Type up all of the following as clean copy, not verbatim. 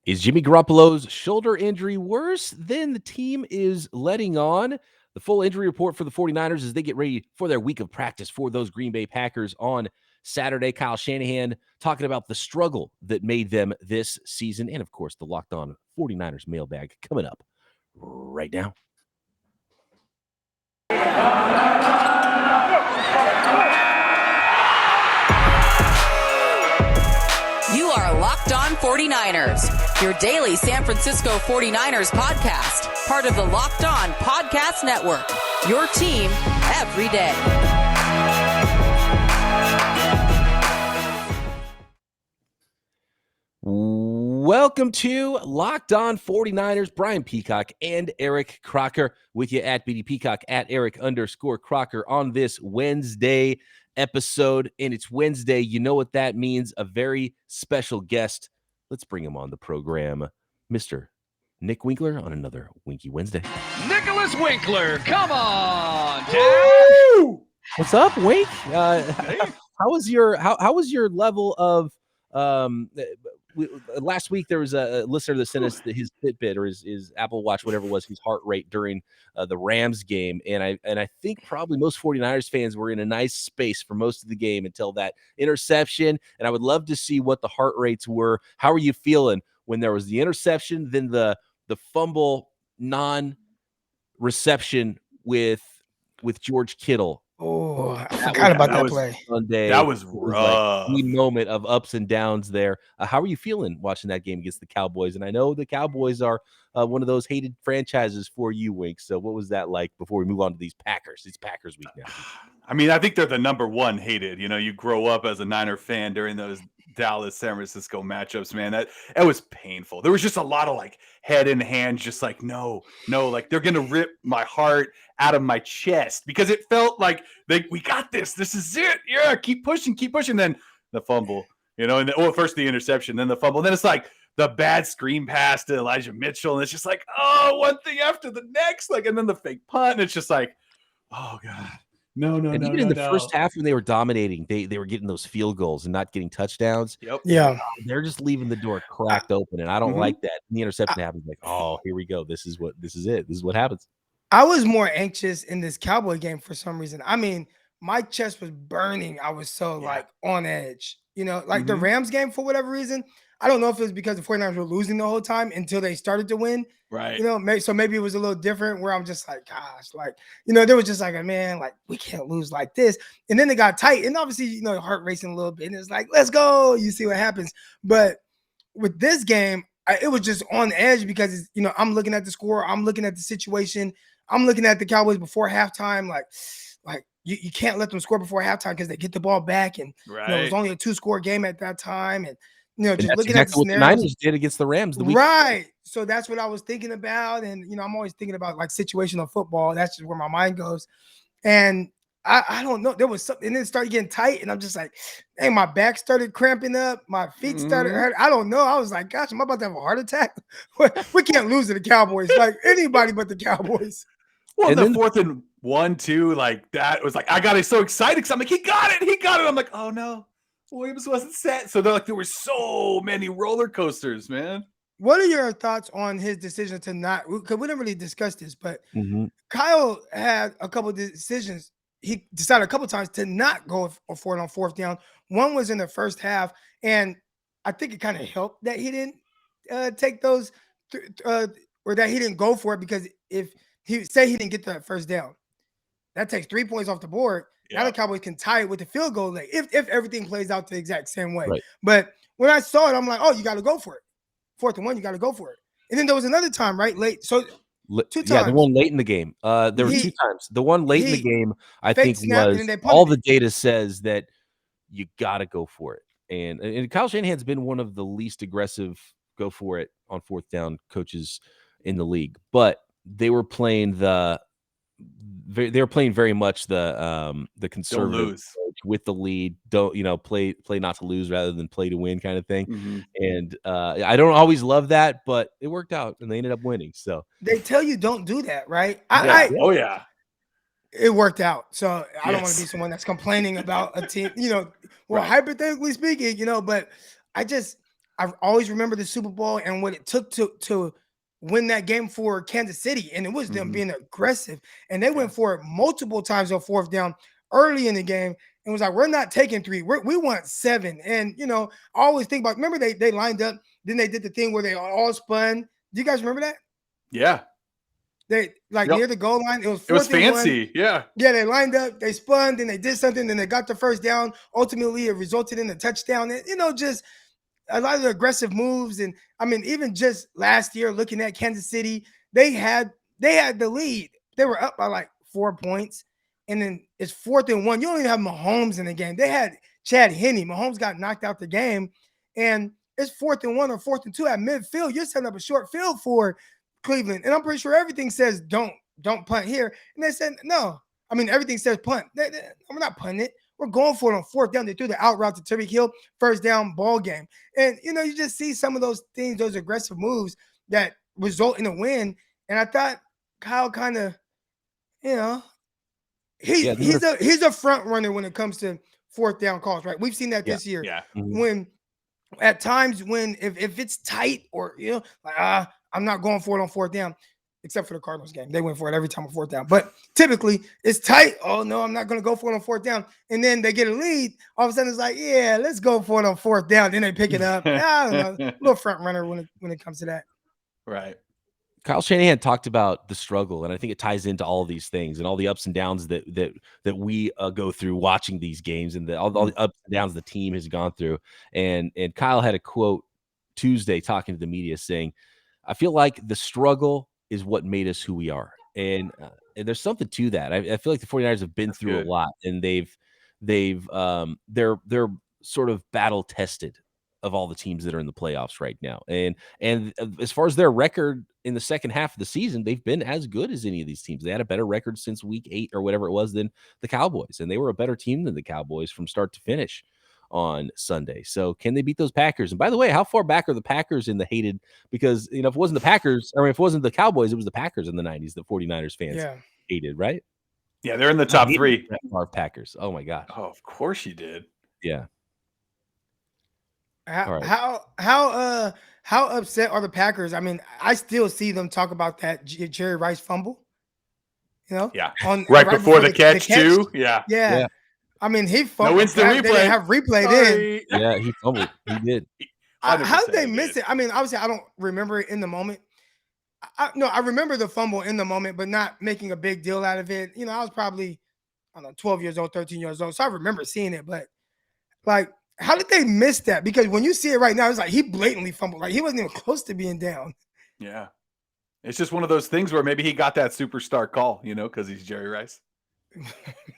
Is Jimmy Garoppolo's shoulder injury worse than the team is letting on? The full injury report for the 49ers as they get ready for their week of practice for those Green Bay Packers on Saturday. Kyle Shanahan talking about the struggle that made them this season. And, of course, the Locked On 49ers mailbag coming up right now. You are Locked On 49ers, your daily San Francisco 49ers podcast, part of the Locked On Podcast Network, your team every day. Welcome to Locked On 49ers. Brian Peacock and Eric Crocker with you at BD Peacock at Eric_Crocker on this Wednesday episode. And it's Wednesday. You know what that means. A very special guest. Let's bring him on the program. Mr. Nick Winkler on another Winky Wednesday. Nicholas Winkler, come on, Dad. What's up, Wink? How was your level of last week there was a listener that sent us his Fitbit or his Apple Watch, whatever it was, his heart rate during the Rams game. And I think probably most 49ers fans were in a nice space for most of the game until that interception. And I would love to see what the heart rates were. How are you feeling when there was the interception, then the fumble non-reception with George Kittle? Oh, I forgot about that play. Sunday. That was rough. Like the moment of ups and downs there. How are you feeling watching that game against the Cowboys? And I know the Cowboys are one of those hated franchises for you, Wink. So what was that like before we move on to these Packers? It's Packers week now. I mean, I think they're the number one hated. You know, you grow up as a Niner fan during those Dallas, San Francisco matchups, man. That was painful. There was just a lot of like head in hand, just like, no, like they're gonna rip my heart out of my chest because it felt like we got this. This is it. Yeah, keep pushing. Then the fumble, you know, and first the interception, then the fumble. Then it's like the bad screen pass to Elijah Mitchell, and it's just like, oh, one thing after the next, like, and then the fake punt, and it's just like, oh god. No. Even in the first half when they were dominating, they were getting those field goals and not getting touchdowns. Yep. Yeah. They're just leaving the door cracked open, and I don't like that. And the interception happens, like, oh, here we go. This is it. This is what happens. I was more anxious in this Cowboy game for some reason. I mean, my chest was burning. I was so like on edge. You know, like the Rams game for whatever reason. I don't know if it was because the 49ers were losing the whole time until they started to win. Right. You know, maybe it was a little different where I'm just like, gosh, like, you know, there was just like a man, like, we can't lose like this. And then it got tight. And obviously, you know, heart racing a little bit. And it's like, let's go. You see what happens. But with this game, it was just on edge because, you know, I'm looking at the score. I'm looking at the situation. I'm looking at the Cowboys before halftime. Like you can't let them score before halftime because they get the ball back. And you know, it was only a 2-score game at that time. And, you know, just looking at the what the Niners did against the Rams the week. Right. So that's what I was thinking about. And, you know, I'm always thinking about like situational football. That's just where my mind goes. And I don't know. There was something, and then it started getting tight. And I'm just like, hey, my back started cramping up. My feet started hurt. I don't know. I was like, gosh, am I about to have a heart attack? We can't lose to the Cowboys. Like anybody but the Cowboys. Well, and the 4th and 1, too, like that was like, I got so excited because I'm like, he got it. I'm like, oh no. Williams wasn't set. So there were so many roller coasters, man. What are your thoughts on his decision to not, because we didn't really discuss this, but Kyle had a couple of decisions. He decided a couple of times to not go for it on 4th down. One was in the first half, and I think it kind of helped that he didn't take those or that he didn't go for it, because if he say he didn't get that first down, that takes 3 points off the board. Now the Cowboys can tie it with the field goal late if everything plays out the exact same way. Right. But when I saw it, I'm like, oh, you got to go for it. 4th and 1, you got to go for it. And then there was another time, right? Late. So 2 times. Yeah, the one late in the game. There were 2 times. The one late in the game, I think, was all the data says that you got to go for it. And Kyle Shanahan's been one of the least aggressive go for it on 4th down coaches in the league. But they were playing very much the conservative approach with the lead. Don't, you know, play not to lose rather than play to win kind of thing. And I don't always love that, but it worked out and they ended up winning. So they tell you don't do that, right? It worked out. So I don't want to be someone that's complaining about a team, you know, well, hypothetically speaking, you know, but I always remember the Super Bowl and what it took to win that game for Kansas City, and it was them being aggressive, and they went for it multiple times on fourth down early in the game, and was like, we're not taking 3, we want 7. And I always think about, remember they lined up, then they did the thing where they all spun. Do you guys remember that? Yeah. They near the goal line. It was fancy. 1. Yeah. Yeah, they lined up, they spun, then they did something, then they got the first down. Ultimately, it resulted in a touchdown. And, just a lot of the aggressive moves. And I mean, even just last year, looking at Kansas City, they had the lead. They were up by like 4 points. And then it's 4th and 1. You don't even have Mahomes in the game. They had Chad Henne. Mahomes got knocked out the game. And it's 4th and 1 or 4th and 2 at midfield. You're setting up a short field for Cleveland. And I'm pretty sure everything says don't punt here. And they said, no. I mean, everything says punt. We're not punting it. We're going for it on 4th down. They threw the out route to Tyreek Hill, first down ball game. And, you just see some of those things, those aggressive moves that result in a win. And I thought Kyle kind of, he's a front runner when it comes to 4th down calls, right? We've seen that this year. Yeah. When at times when if it's tight or I'm not going for it on 4th down, except for the Cardinals game. They went for it every time on 4th down. But typically it's tight. Oh no, I'm not going to go for it on 4th down. And then they get a lead. All of a sudden it's like, yeah, let's go for it on 4th down. Then they pick it up. I don't know, a little front runner when it comes to that. Right. Kyle Shanahan talked about the struggle, and I think it ties into all of these things and all the ups and downs that we go through watching these games, and all the ups and downs the team has gone through. And Kyle had a quote Tuesday talking to the media saying, "I feel like the struggle is what made us who we are," and there's something to that. I feel like the 49ers have been through a lot, and they're sort of battle tested of all the teams that are in the playoffs right now. And as far as their record in the second half of the season, they've been as good as any of these teams. They had a better record since week 8 or whatever it was than the Cowboys, and they were a better team than the Cowboys from start to finish on Sunday. So can they beat those Packers? And by the way, how far back are the Packers in the hated? Because, if it wasn't the Packers, or if it wasn't the Cowboys, it was the Packers in the 90s, the 49ers fans hated, right? Yeah, they're in the top 3. Packers. Oh my gosh. Oh, of course you did. Yeah. How upset are the Packers? I mean, I still see them talk about that Jerry Rice fumble. Yeah. Right before the catch too. Yeah. I mean, he fumbled. No instant replay. They didn't have replay then. Yeah, he fumbled. He did. How did they miss it? I mean, obviously, I don't remember it in the moment. I remember the fumble in the moment, but not making a big deal out of it. I was probably, 12 years old, 13 years old. So I remember seeing it, but like, how did they miss that? Because when you see it right now, it's like he blatantly fumbled. Like he wasn't even close to being down. Yeah. It's just one of those things where maybe he got that superstar call, because he's Jerry Rice.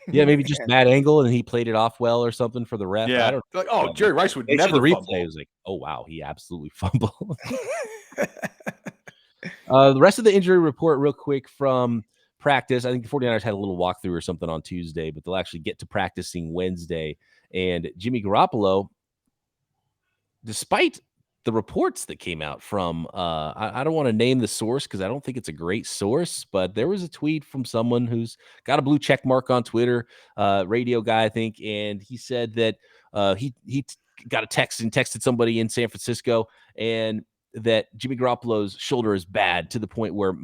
Yeah, maybe just bad angle and he played it off well or something for the ref. Yeah. I don't know. Like, Jerry Rice would never the replay fumble. was like, oh wow, he absolutely fumbled. The rest of the injury report real quick from practice. I think the 49ers had a little walkthrough or something on Tuesday, but they'll actually get to practicing Wednesday. And Jimmy Garoppolo, despite the reports that came out from, I don't want to name the source because I don't think it's a great source, but there was a tweet from someone who's got a blue check mark on Twitter, radio guy, I think, and he said that he got a text and texted somebody in San Francisco, and that Jimmy Garoppolo's shoulder is bad to the point where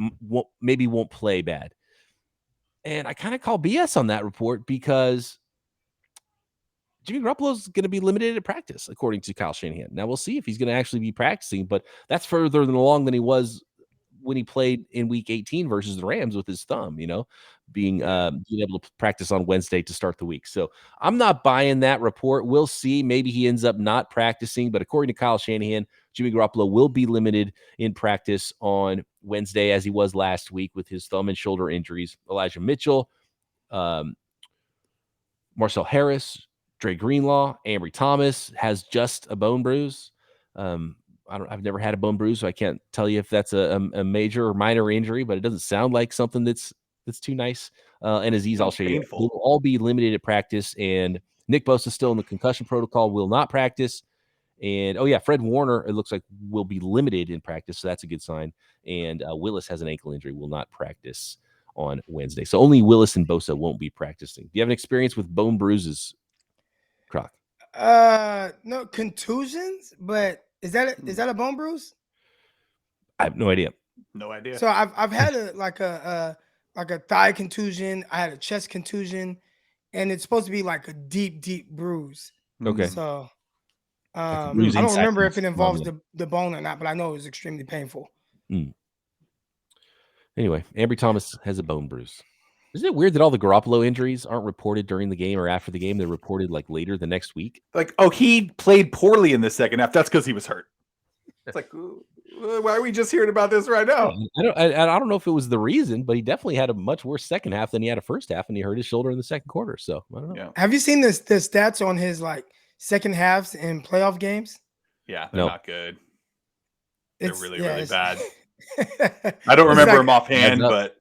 maybe won't play bad. And I kind of call BS on that report because Jimmy Garoppolo is going to be limited at practice, according to Kyle Shanahan. Now, we'll see if he's going to actually be practicing, but that's further along than he was when he played in Week 18 versus the Rams with his thumb, being able to practice on Wednesday to start the week. So I'm not buying that report. We'll see. Maybe he ends up not practicing, but according to Kyle Shanahan, Jimmy Garoppolo will be limited in practice on Wednesday as he was last week with his thumb and shoulder injuries. Elijah Mitchell, Marcel Harris, Dre Greenlaw, Ambry Thomas has just a bone bruise. I've never had a bone bruise, so I can't tell you if that's a major or minor injury, but it doesn't sound like something that's too nice. And Azeez Al-Shaair will all be limited at practice, and Nick Bosa is still in the concussion protocol, will not practice. And Fred Warner, it looks like, will be limited in practice, so that's a good sign. And Willis has an ankle injury, will not practice on Wednesday. So only Willis and Bosa won't be practicing. Do you have an experience with bone bruises, Croc? No contusions, but Is that a bone bruise? I have no idea. No idea. So I've had a thigh contusion. I had a chest contusion, and it's supposed to be like a deep bruise. Okay. So Like a I bruise don't inside remember the if it involves femur. the bone or not, but I know it was extremely painful. Anyway, Ambry Thomas has a bone bruise. Isn't it weird that all the Garoppolo injuries aren't reported during the game or after the game? They're reported like later the next week. Like, oh, he played poorly in the second half. That's because he was hurt. It's like, why are we just hearing about this right now? I don't know if it was the reason, but he definitely had a much worse second half than he had a first half, and he hurt his shoulder in the second quarter. So I don't know. Yeah. Have you seen the stats on his like second halves in playoff games? Yeah, they're not good. They're really bad. I don't remember him offhand, but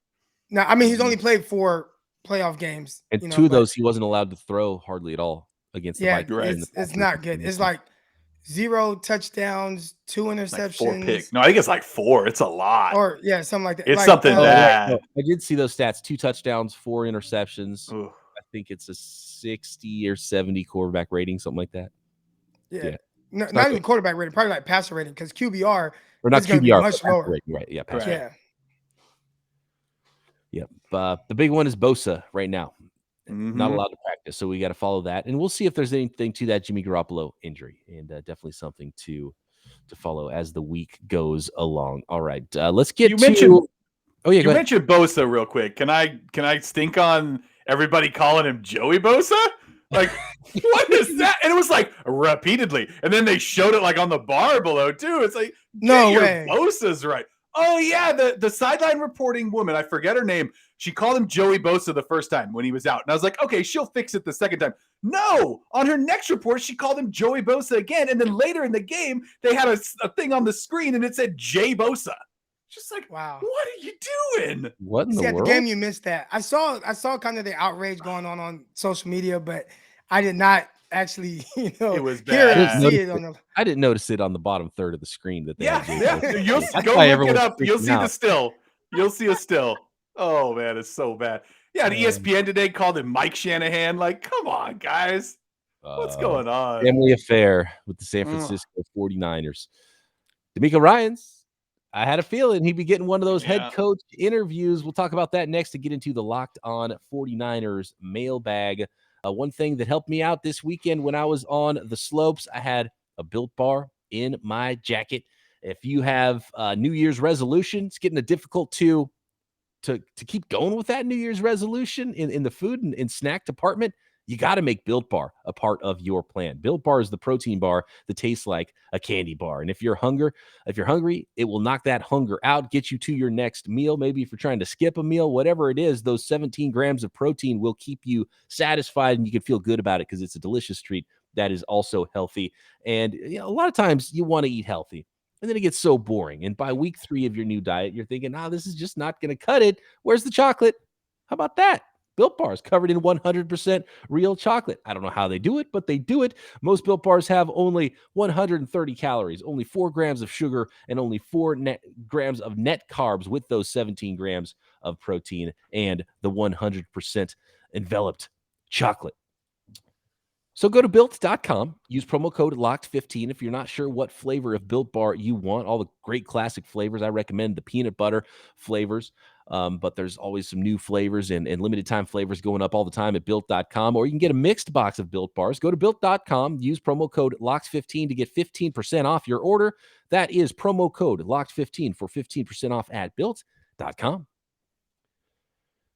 no, I mean he's only played 4 playoff games. And 2 of those he wasn't allowed to throw hardly at all against the Vikings. Right. It's not good. It's like 0 touchdowns, 2 interceptions. Like 4 picks. No, I think it's like 4. It's a lot. Or something like that. It's like, something bad. No, I did see those stats: 2 touchdowns, 4 interceptions. Ooh. I think it's a 60 or 70 quarterback rating, something like that. Yeah. No, not even quarterback rating, probably like passer rating, because QBR or not is going to be much lower. Rating, right? Yeah, passer. Yeah. Yep. The big one is Bosa right now. Not allowed to practice, so we got to follow that, and we'll see if there's anything to that Jimmy Garoppolo injury, and definitely something to follow as the week goes along. All right, let's get you to. Mentioned, you mentioned Bosa real quick. Can I stink on everybody calling him Joey Bosa? Like, what is that? And it was like repeatedly, and then they showed it like on the bar below too. It's like, no way, Bosa's right. Oh yeah, the sideline reporting woman, I forget her name. She called him Joey Bosa the first time when he was out, and I was like, okay, she'll fix it the second time. No, on her next report, she called him Joey Bosa again, and then later in the game, they had a thing on the screen, and it said Jay Bosa. Just like, wow, what are you doing? What in the world? At the game, you missed that. I saw kind of the outrage going on social media, but I did not actually, it was bad. I didn't notice it on the bottom third of the screen that they had. You'll go look it up. You'll see the still. You'll see a still. Oh man, it's so bad. Yeah, the ESPN today called him Mike Shanahan. Like, come on, guys. What's going on? Family affair with the San Francisco 49ers. D'Amico Ryans. I had a feeling he'd be getting one of those head coach interviews. We'll talk about that next to get into the Locked On 49ers mailbag. One thing that helped me out this weekend when I was on the slopes, I had a Built Bar in my jacket. If you have New Year's resolution, it's getting difficult to keep going with that New Year's resolution in the food and snack department. You got to make Built Bar a part of your plan. Built Bar is the protein bar that tastes like a candy bar. And if you're hungry, it will knock that hunger out, get you to your next meal. Maybe if you're trying to skip a meal, whatever it is, those 17 grams of protein will keep you satisfied and you can feel good about it because it's a delicious treat that is also healthy. And a lot of times you want to eat healthy. And then it gets so boring. And by week 3 of your new diet, you're thinking, this is just not going to cut it. Where's the chocolate? How about that? Built Bars covered in 100% real chocolate. I don't know how they do it, but they do it. Most Built Bars have only 130 calories, only 4 grams of sugar, and only 4 grams of net carbs with those 17 grams of protein and the 100% enveloped chocolate. So go to Built.com, use promo code LOCKED15 if you're not sure what flavor of Built Bar you want. All the great classic flavors. I recommend the peanut butter flavors, but there's always some new flavors and limited time flavors going up all the time at Built.com, or you can get a mixed box of Built Bars. Go to Built.com, use promo code LOCKED15 to get 15% off your order. That is promo code LOCKED15 for 15% off at Built.com.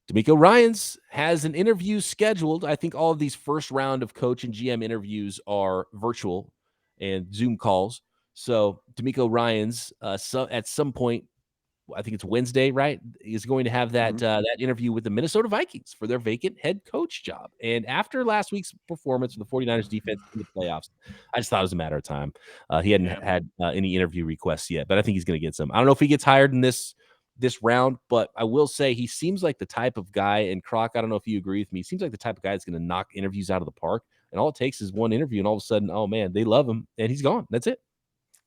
D'Amico Ryans has an interview scheduled. I think all of these first round of coach and GM interviews are virtual and Zoom calls. So D'Amico Ryans, at some point, I think it's Wednesday, right, is going to have that that interview with the Minnesota Vikings for their vacant head coach job. And after last week's performance for the 49ers defense in the playoffs, I just thought it was a matter of time. He hadn't had any interview requests yet, but I think he's going to get some. I don't know if he gets hired in this round, but I will say he seems like the type of guy, and Croc, I don't know if you agree with me, he seems like the type of guy that's going to knock interviews out of the park, and all it takes is one interview, and all of a sudden, oh man, they love him, and he's gone. That's it.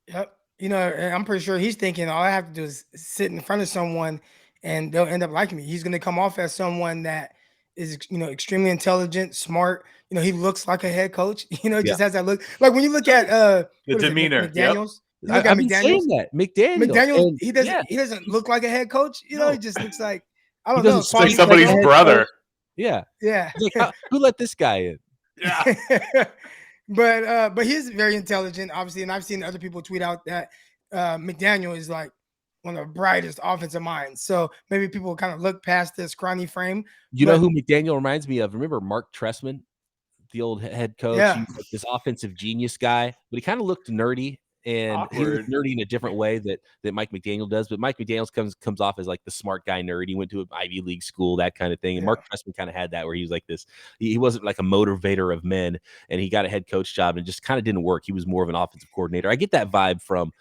Yep. I'm pretty sure he's thinking all I have to do is sit in front of someone and they'll end up liking me. He's going to come off as someone that is, extremely intelligent, smart. He looks like a head coach, just has that look. Like when you look at the demeanor. McDaniels. You look at I've been saying McDaniels. that McDaniels, McDaniels, and he doesn't look like a head coach. no, He just looks like, I he don't doesn't know, It's like speak Kwame like a somebody's head Lasagna. brother. coach. Yeah, Yeah. like who let this guy in? Yeah. But he's very intelligent, obviously, and I've seen other people tweet out that McDaniel is like one of the brightest offensive minds. So maybe people kind of look past this scrawny frame. You know But who McDaniel reminds me of? Remember Mark Trestman, the old head coach? He yeah, was like this offensive genius guy, but he kind of looked nerdy, and he looked Awkward. nerdy in a different way that Mike McDaniel does. But Mike McDaniel comes off as like the smart guy nerd. He went to an Ivy League school, that kind of thing. And yeah. Mark Trestman kind of had that, where he was like this. He wasn't like a motivator of men, and he got a head coach job, and it just kind of didn't work. He was more of an offensive coordinator. I get that vibe from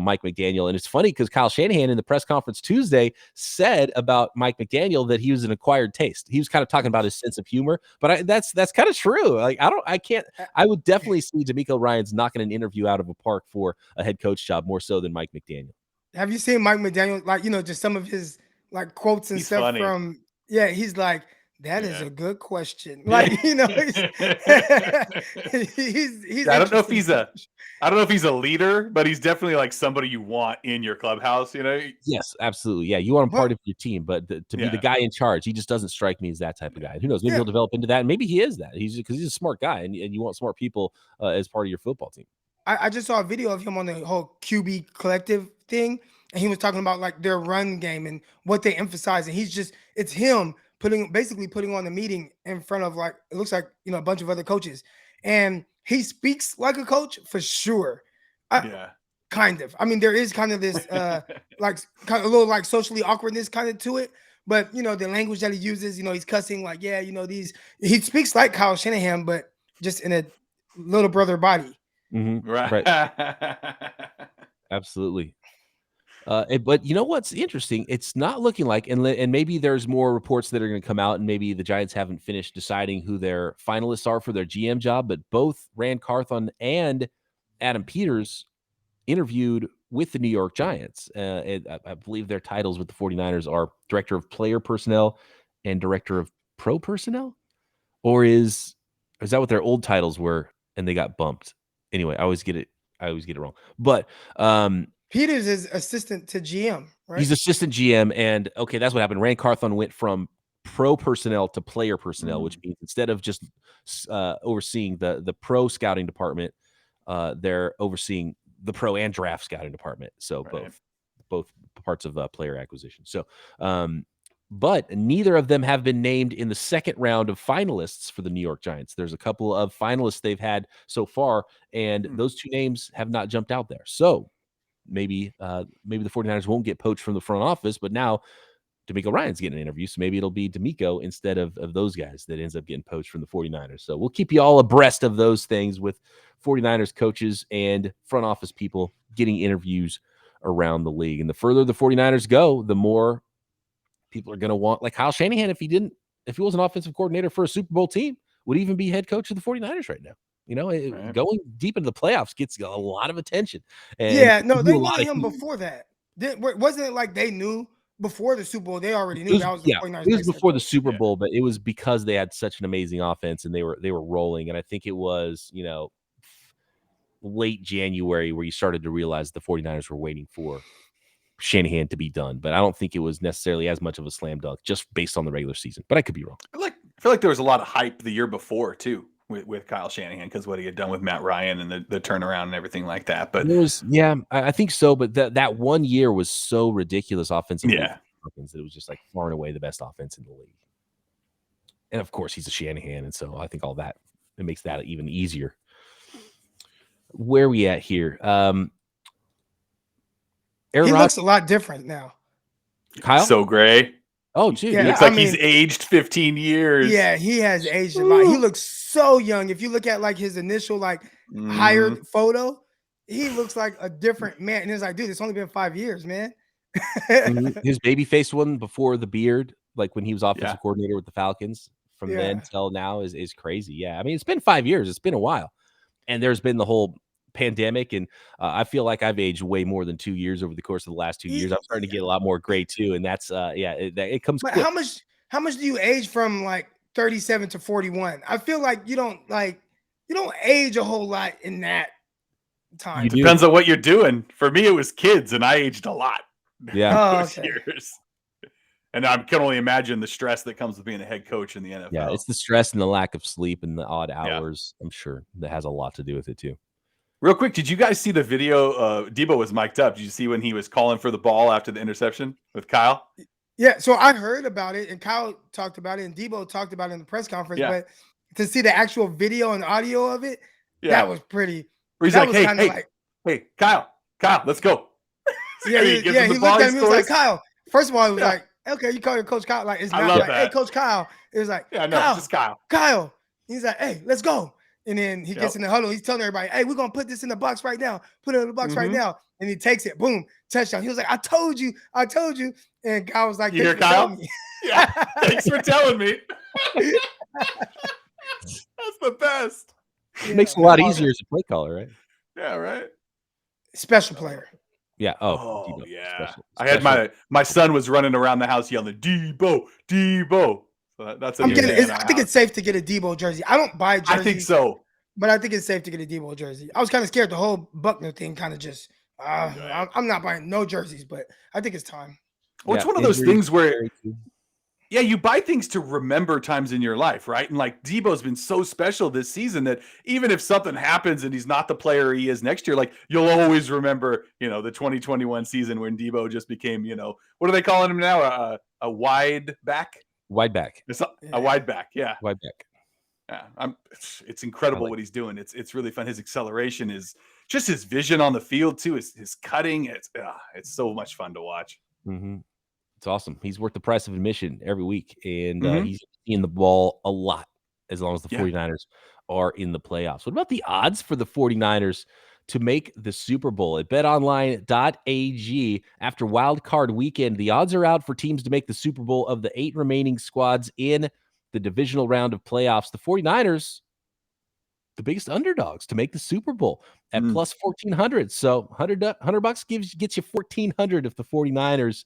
Mike McDaniel, and it's funny because Kyle Shanahan in the press conference Tuesday said about Mike McDaniel that he was an acquired taste. He was kind of talking about his sense of humor, but that's kind of true. Like I would definitely see DeMeco Ryans knocking an interview out of a park for a head coach job more so than Mike McDaniel. Have you seen Mike McDaniel? Like, just some of his like quotes and He's stuff funny. from, yeah, he's like, that is Yeah. a good question. Like, he's I don't know if interesting. I don't know if he's a leader, but he's definitely like somebody you want in your clubhouse, Yes, absolutely. Yeah, you want him But- part of your team, but to be the guy in charge, he just doesn't strike me as that type of guy. And who knows? Maybe Yeah. he'll develop into that, and maybe he is that. Because he's a smart guy, and you want smart people as part of your football team. I just saw a video of him on the whole QB collective thing, and he was talking about like their run game and what they emphasize. And it's him basically putting on the meeting in front of like, it looks like, a bunch of other coaches. And he speaks like a coach for sure. Yeah. Kind of. I mean, there is kind of this like kind of a little like socially awkwardness kind of to it. But the language that he uses, he's cussing like, yeah, he speaks like Kyle Shanahan, but just in a little brother body. Mm-hmm. Right. Absolutely. But you know what's interesting? It's not looking like, and maybe there's more reports that are going to come out, and maybe the Giants haven't finished deciding who their finalists are for their GM job, but both Rand Carthon and Adam Peters interviewed with the New York Giants. I believe their titles with the 49ers are Director of Player Personnel and Director of Pro Personnel, or is that what their old titles were and they got bumped? Anyway, I always get it wrong. But Peters is assistant to GM, right? he's assistant GM, and okay, that's what happened. Rand Carthon went from pro personnel to player personnel, which means instead of just overseeing the pro scouting department, they're overseeing the pro and draft scouting department. So Right. both parts of player acquisition. So, but neither of them have been named in the second round of finalists for the New York Giants. There's a couple of finalists they've had so far, and those two names have not jumped out there. So maybe the 49ers won't get poached from the front office, but now DeMeco Ryans getting an interview, so maybe it'll be DeMeco instead of those guys that ends up getting poached from the 49ers. So we'll keep you all abreast of those things with 49ers coaches and front office people getting interviews around the league. And the further the 49ers go, the more people are going to want, like Kyle Shanahan, if he was an offensive coordinator for a Super Bowl team, would even be head coach of the 49ers right now. Right. Going deep into the playoffs gets a lot of attention. And Yeah, no, they a knew lot of him heat. before that. Wasn't it like they knew before the Super Bowl? They already knew It was, that was the yeah, 49ers. it was next head before the coach. Super Yeah. Bowl, but it was because they had such an amazing offense and they were rolling. And I think it was, late January where you started to realize the 49ers were waiting for Shanahan to be done. But I don't think it was necessarily as much of a slam dunk just based on the regular season. But I could be wrong. I feel like there was a lot of hype the year before too with Kyle Shanahan because what he had done with Matt Ryan and the turnaround and everything like that. But There was, yeah, I think so. But that 1 year was so ridiculous offensively. Yeah. That it was just like far and away the best offense in the league. And of course, he's a Shanahan, and so I think all that it makes that even easier. Where are we at here? Aaron He Rodgers, looks a lot different now. Kyle. so gray. Oh, dude, Yeah, He looks I like he's mean- aged 15 years. Yeah, he has aged a lot. He looks so young. If you look at like his initial hired photo, he looks like a different man. And it's like, dude, it's only been 5 years, man. his baby face one before the beard, like when he was offensive Yeah. coordinator with the Falcons, from then Yeah. till now is crazy. Yeah, I mean, it's been 5 years. It's been a while, and there's been the whole pandemic, and I feel like I've aged way more than 2 years over the course of the last 2 years. I'm starting to get a lot more gray too, and that's it comes But quick. how much do you age from like 37 to 41? I feel like you don't age a whole lot in that time. You do. Depends on what you're doing. For me, it was kids, and I aged a lot. Yeah. Those years. And I can only imagine the stress that comes with being a head coach in the NFL. Yeah, it's the stress and the lack of sleep and the odd hours. I'm sure that has a lot to do with it too. Real quick, did you guys see the video? Deebo was mic'd up. Did you see when he was calling for the ball after the interception with Kyle? Yeah, so I heard about it, and Kyle talked about it, and Deebo talked about it in the press conference. Yeah. But to see the actual video and audio of it, that was pretty. Where he's that like, was hey, Kyle, let's go. Yeah, he looked at him. He was like, Kyle. First of all, he was like, okay, you call your coach Kyle. Like, it's not like, hey, Coach Kyle. It was like, just Kyle. Kyle. He's like, hey, let's go. And then he gets in the huddle. He's telling everybody, hey, we're going to put this in the box right now. Put it in the box right now. And he takes it. Boom. Touchdown. He was like, I told you. And Kyle was like, you hear Kyle? Yeah. Thanks for telling me. That's the best. It makes it a lot easier as a play caller, right? Yeah, right. Special player. Yeah. Oh, yeah. Special. I had my son was running around the house yelling, Deebo. So that's I think it's safe to get a Deebo jersey. I don't buy jerseys. I think so. But I think it's safe to get a Deebo jersey. I was kind of scared the whole Buckner thing kind of just I'm not buying no jerseys, but I think it's time. Well, it's one of those things where you buy things to remember times in your life, right? And like Deebo's been so special this season that even if something happens and he's not the player he is next year, like you'll always remember, the 2021 season when Deebo just became, what are they calling him now? A wide back? Wide back. It's a wide back, yeah. Wide back. Yeah, it's incredible what he's doing. It's really fun. His acceleration is just his vision on the field too. His cutting. It's so much fun to watch. Mm-hmm. It's awesome. He's worth the price of admission every week, and he's seeing the ball a lot as long as the 49ers are in the playoffs. What about the odds for the 49ers to make the Super Bowl? At betonline.ag, after Wild Card Weekend, the odds are out for teams to make the Super Bowl of the 8 remaining squads in the divisional round of playoffs. The 49ers, the biggest underdogs to make the Super Bowl at plus 1,400. So $100 gets you 1,400 if the 49ers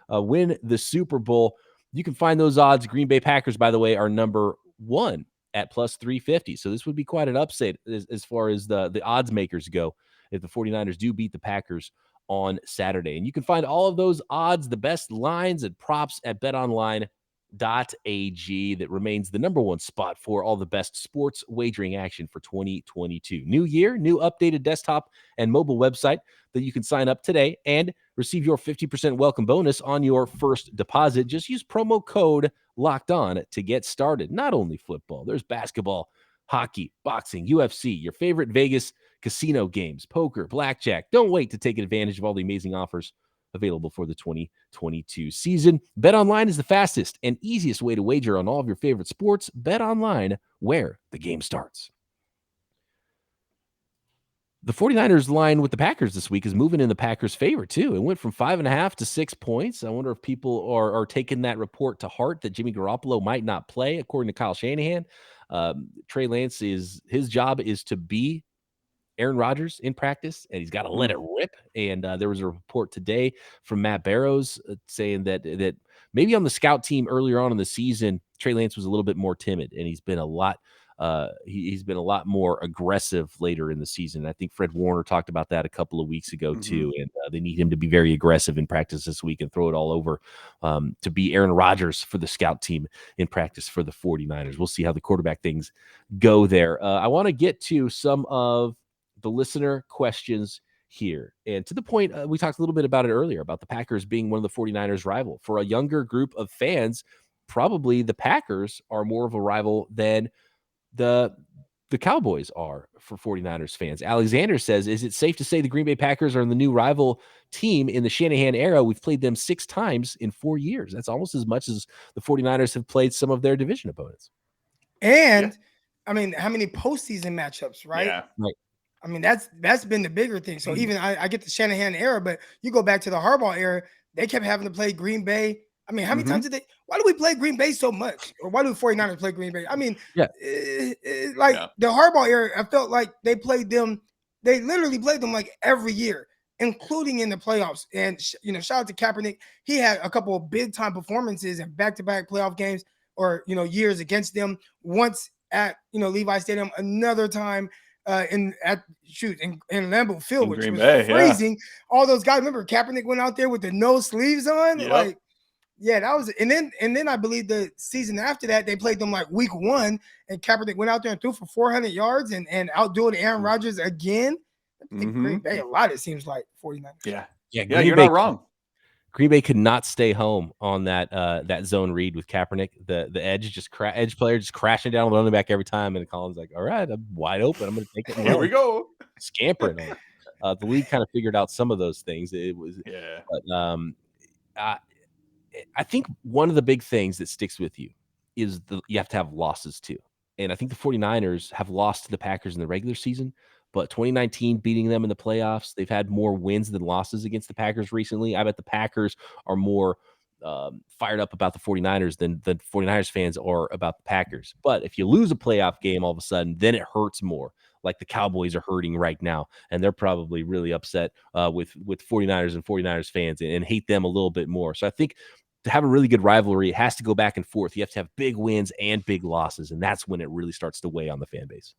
win the Super Bowl. You can find those odds. Green Bay Packers, by the way, are number 1 at plus 350. So this would be quite an upset as far as the odds makers go if the 49ers do beat the Packers on Saturday. And you can find all of those odds, the best lines and props at betonline.ag. That remains the number 1 spot for all the best sports wagering action for 2022. New year, new updated desktop and mobile website that you can sign up today and receive your 50% welcome bonus on your first deposit. Just use promo code Locked On to get started. Not only football, there's basketball, hockey, boxing, UFC, your favorite Vegas casino games, poker, blackjack. Don't wait to take advantage of all the amazing offers available for the 2022 season. BetOnline is the fastest and easiest way to wager on all of your favorite sports. BetOnline, where the game starts. The 49ers line with the Packers this week is moving in the Packers' favor, too. It went from 5.5 to 6 points. I wonder if people are taking that report to heart that Jimmy Garoppolo might not play, according to Kyle Shanahan. Trey Lance, his job is to be Aaron Rodgers in practice, and he's got to let it rip. And there was a report today from Matt Barrows saying that maybe on the scout team earlier on in the season, Trey Lance was a little bit more timid, and he's been a lot more aggressive later in the season. I think Fred Warner talked about that a couple of weeks ago too, and they need him to be very aggressive in practice this week and throw it all over to be Aaron Rodgers for the scout team in practice for the 49ers. We'll see how the quarterback things go there. I want to get to some of the listener questions here. And to the point, we talked a little bit about it earlier, about the Packers being one of the 49ers' rival. For a younger group of fans, probably the Packers are more of a rival than the Cowboys are for 49ers fans. Alexander says, is it safe to say the Green Bay Packers are the new rival team in the Shanahan era? We've played them 6 times in 4 years. That's almost as much as the 49ers have played some of their division opponents. And, I mean, how many postseason matchups, right? Yeah. Right. I mean, that's been the bigger thing. So even I get the Shanahan era, but you go back to the Harbaugh era, they kept having to play Green Bay. I mean, how many times why do we play Green Bay so much? Or why do the 49ers play Green Bay? I mean, the Harbaugh era, I felt like they literally played them like every year, including in the playoffs. And, shout out to Kaepernick. He had a couple of big time performances in back-to-back playoff games or, years against them. Once at, Levi Stadium, another time in Lambeau Field, In which Green was Bay, freezing. All those guys, remember Kaepernick went out there with the no sleeves on, Yep. like. Yeah, that was, and then I believe the season after that they played them like week 1, and Kaepernick went out there and threw for 400 yards and outdoing Aaron Rodgers again. I think Green Bay a lot. It seems like 49ers. Yeah, Green you're Bay, not wrong. Green Bay could not stay home on that zone read with Kaepernick. The edge player just crashing down on the running back every time, and Colin's like, "All right, I'm wide open. I'm going to take it." And Here we go. Scampering on. The league kind of figured out some of those things. It was, but I think one of the big things that sticks with you is you have to have losses too. And I think the 49ers have lost to the Packers in the regular season, but 2019 beating them in the playoffs, they've had more wins than losses against the Packers recently. I bet the Packers are more fired up about the 49ers than the 49ers fans are about the Packers. But if you lose a playoff game all of a sudden, then it hurts more. Like the Cowboys are hurting right now, and they're probably really upset with 49ers and 49ers fans and hate them a little bit more. So I think to have a really good rivalry, it has to go back and forth. You have to have big wins and big losses, and that's when it really starts to weigh on the fan base.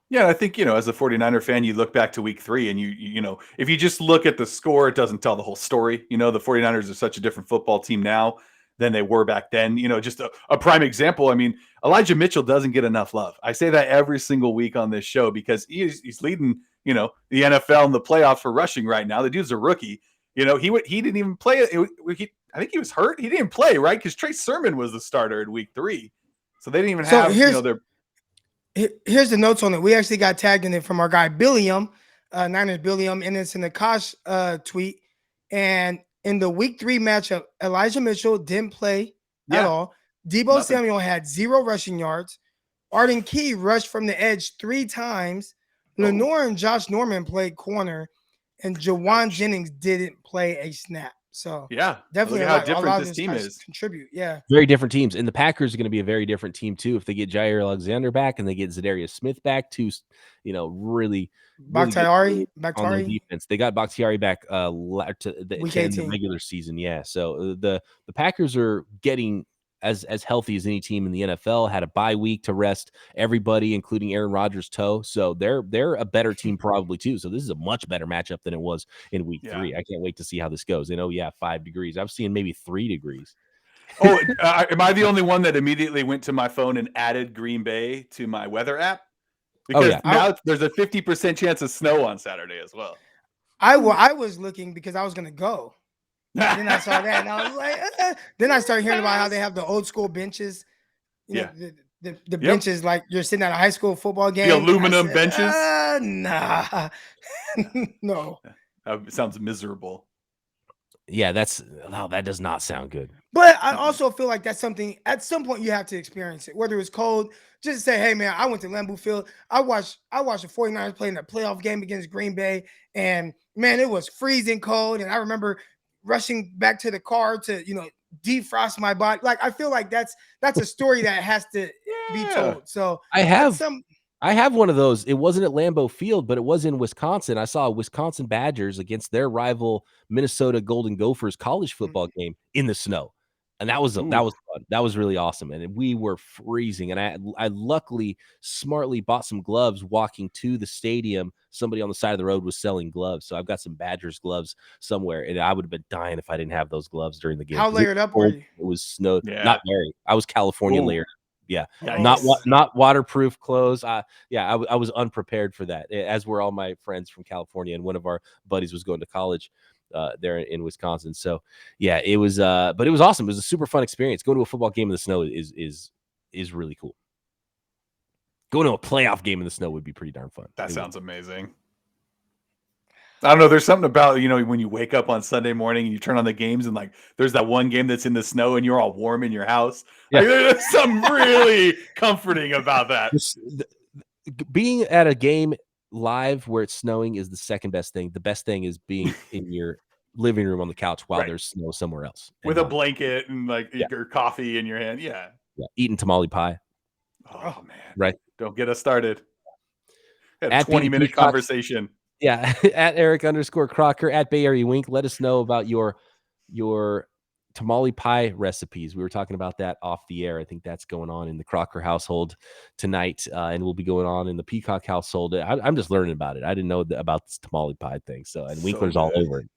Yeah, I think, as a 49er fan, you look back to week 3 and you know, if you just look at the score, it doesn't tell the whole story. The 49ers are such a different football team now than they were back then. Just a prime example. I mean, Elijah Mitchell doesn't get enough love. I say that every single week on this show because he's leading, the NFL in the playoffs for rushing right now. The dude's a rookie. He didn't even play. I think he was hurt. He didn't play, right? Because Trey Sermon was the starter in week 3. So they didn't even have, their. Here's the notes on it. We actually got tagged in it from our guy Billiam, Niners Billiam, and it's in the Kosh tweet. And in the week 3 matchup, Elijah Mitchell didn't play at all. Deebo Samuel had 0 rushing yards. Arden Key rushed from the edge 3 times. Lenore and Josh Norman played corner, and Jawan Jennings didn't play a snap. So definitely look at how different this team is. Contribute, yeah. Very different teams, and the Packers are going to be a very different team too if they get Jair Alexander back and they get Zadarius Smith back too. Really Bakhtiari on the defense. They got Bakhtiari back to the regular season. Yeah, so the Packers are getting as healthy as any team in the NFL. Had a bye week to rest everybody, including Aaron Rodgers' toe. So they're a better team probably too. So this is a much better matchup than it was in week 3. I can't wait to see how this goes. 5 degrees. I've seen maybe 3 degrees. Am I the only one that immediately went to my phone and added Green Bay to my weather app? Because now there's a 50% chance of snow on Saturday as well. I was looking because I was going to go. Then I saw that and I was like, Then I started hearing about how they have the old school benches. The benches like you're sitting at a high school football game. The aluminum benches? Nah. No. That sounds miserable. Yeah, that does not sound good. But I also feel like that's something at some point you have to experience it, whether it's cold. Just say, hey man, I went to Lambeau Field. I watched the 49ers playing a playoff game against Green Bay, and man, it was freezing cold. And I remember rushing back to the car to defrost my body. Like I feel like that's a story that has to be told. So I have one of those. It wasn't at Lambeau Field, but it was in Wisconsin. I saw Wisconsin Badgers against their rival Minnesota Golden Gophers college football game in the snow. And that was fun. That was really awesome. And we were freezing. And I luckily smartly bought some gloves walking to the stadium. Somebody on the side of the road was selling gloves. So I've got some Badgers gloves somewhere. And I would have been dying if I didn't have those gloves during the game. How layered up were you? It was snow. Yeah. Not very. I was California layered. Yeah. Nice. Not waterproof clothes. I was unprepared for that, as were all my friends from California. And one of our buddies was going to college there in Wisconsin. So yeah, it was but it was awesome. It was a super fun experience. Going to a football game in the snow is really cool. Going to a playoff game in the snow would be pretty darn fun. That sounds amazing. I don't know. There's something about, when you wake up on Sunday morning and you turn on the games and like there's that one game that's in the snow and you're all warm in your house. Yeah. Like, there's something really comforting about that. Being at a game live where it's snowing is the second best thing. The best thing is being in your living room on the couch while there's snow somewhere else. With a blanket and your coffee in your hand. Yeah. Eating tamale pie. Oh, man. Right. Don't get us started. Had a 20-minute conversation. Yeah. At Eric _Crocker at Bay Area Wink. Let us know about your tamale pie recipes. We were talking about that off the air. I think that's going on in the Crocker household tonight, and will be going on in the Peacock household. I'm just learning about it. I didn't know about this tamale pie thing. So, and Winkler's all over it.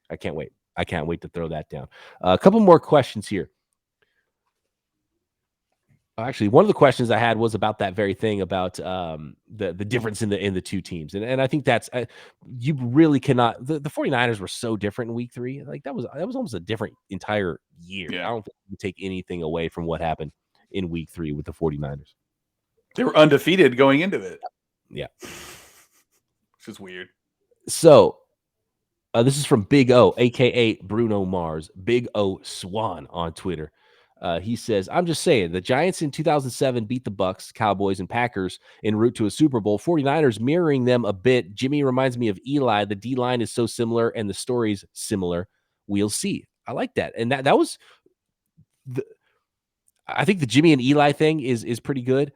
I can't wait. I can't wait to throw that down. A couple more questions here. Actually, one of the questions I had was about that very thing about the difference in the two teams. And I think that's you really cannot the 49ers were so different in week 3. Like that was almost a different entire year. Yeah. I don't think you can take anything away from what happened in week 3 with the 49ers. They were undefeated going into it. Yeah. Which is weird. So this is from Big O, aka Bruno Mars, Big O Swan on Twitter. He says, I'm just saying, the Giants in 2007 beat the Bucks, Cowboys, and Packers en route to a Super Bowl. 49ers mirroring them a bit. Jimmy reminds me of Eli. The D-line is so similar, and the story's similar. We'll see. I like that. And that was I think the Jimmy and Eli thing is pretty good.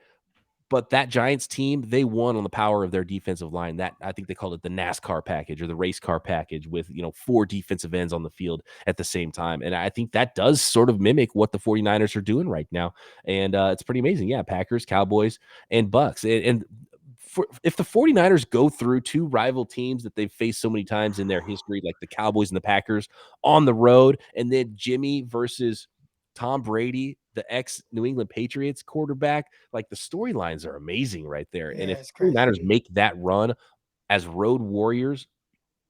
But that Giants team, they won on the power of their defensive line. That I think they called it the NASCAR package or the race car package with, 4 defensive ends on the field at the same time. And I think that does sort of mimic what the 49ers are doing right now. And it's pretty amazing. Yeah, Packers, Cowboys, and Bucks. And if the 49ers go through 2 rival teams that they've faced so many times in their history, like the Cowboys and the Packers on the road, and then Jimmy versus Tom Brady, the ex-New England Patriots quarterback, like the storylines are amazing right there. Yeah, and if it's the 49ers crazy. make that run as road warriors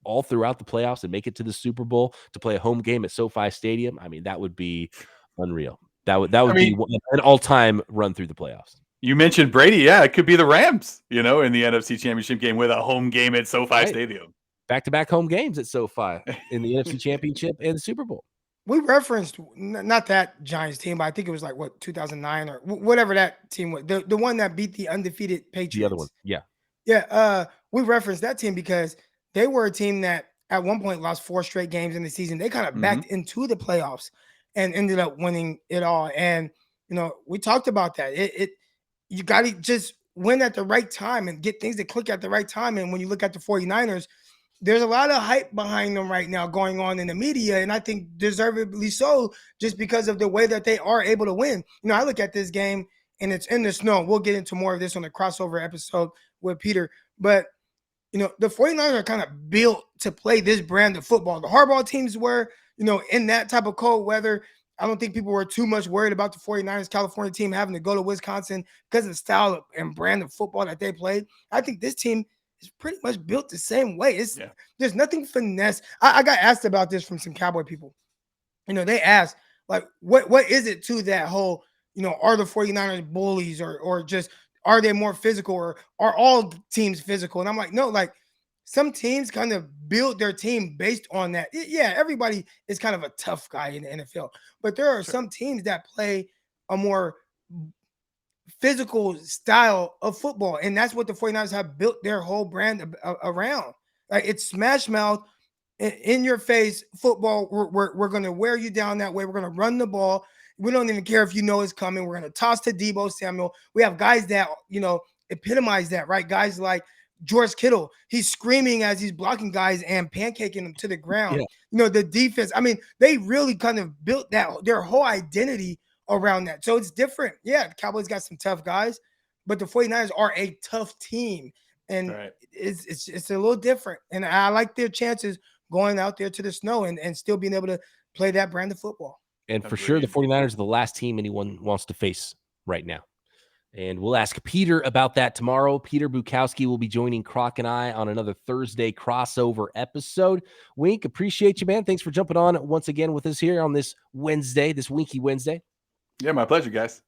all throughout the playoffs and make it to the Super Bowl to play a home game at SoFi Stadium, I mean, that would be unreal. That would be an all-time run through the playoffs. You mentioned Brady. Yeah, it could be the Rams, in the NFC Championship game with a home game at SoFi Stadium. Back-to-back home games at SoFi in the NFC Championship and the Super Bowl. We referenced not that Giants team, but I think it was like 2009 or whatever that team was. The one that beat the undefeated Patriots. The other one, yeah. Yeah, we referenced that team because they were a team that at one point lost 4 straight games in the season. They kind of backed into the playoffs and ended up winning it all. And we talked about that. You got to just win at the right time and get things to click at the right time. And when you look at the 49ers, there's a lot of hype behind them right now going on in the media, and I think deservedly so, just because of the way that they are able to win. I look at this game, and it's in the snow. We'll get into more of this on the crossover episode with Peter. But, the 49ers are kind of built to play this brand of football. The hardball teams were, in that type of cold weather. I don't think people were too much worried about the 49ers California team having to go to Wisconsin because of the style and brand of football that they played. I think this team is pretty much built the same way. There's nothing finesse. I got asked about this from some Cowboy people. They asked, like, what is it to that whole, are the 49ers bullies or just are they more physical or are all teams physical? And I'm like, no, like some teams kind of build their team based on that. Yeah, everybody is kind of a tough guy in the NFL, but there are some teams that play a more physical style of football, and that's what the 49ers have built their whole brand around. Like, it's smash mouth, in your face football. We're going to wear you down that way. We're going to run the ball. We don't even care if it's coming. We're going to toss to Deebo Samuel. We have guys that epitomize that, right? Guys like George Kittle. He's screaming as he's blocking guys and pancaking them to the ground. Yeah. The defense, I mean, they really kind of built their whole identity around that. So it's different. Yeah, the Cowboys got some tough guys, but the 49ers are a tough team. And it's a little different. And I like their chances going out there to the snow and still being able to play that brand of football. And for sure, the 49ers are the last team anyone wants to face right now. And we'll ask Peter about that tomorrow. Peter Bukowski will be joining Croc and I on another Thursday crossover episode. Wink, appreciate you, man. Thanks for jumping on once again with us here on this Wednesday, this Winky Wednesday. Yeah, my pleasure, guys.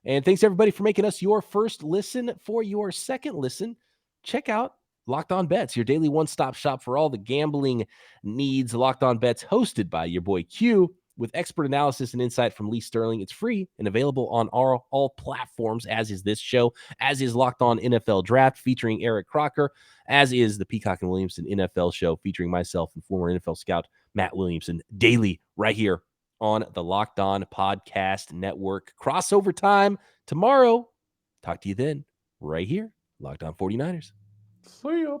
And thanks, everybody, for making us your first listen. For your second listen, check out Locked On Bets, your daily one-stop shop for all the gambling needs. Locked On Bets, hosted by your boy Q, with expert analysis and insight from Lee Sterling. It's free and available on all platforms, as is this show, as is Locked On NFL Draft, featuring Eric Crocker, as is the Peacock and Williamson NFL show, featuring myself and former NFL scout Matt Williamson, daily right here on the Locked On Podcast Network. Crossover time tomorrow. Talk to you then, right here, Locked On 49ers. See ya.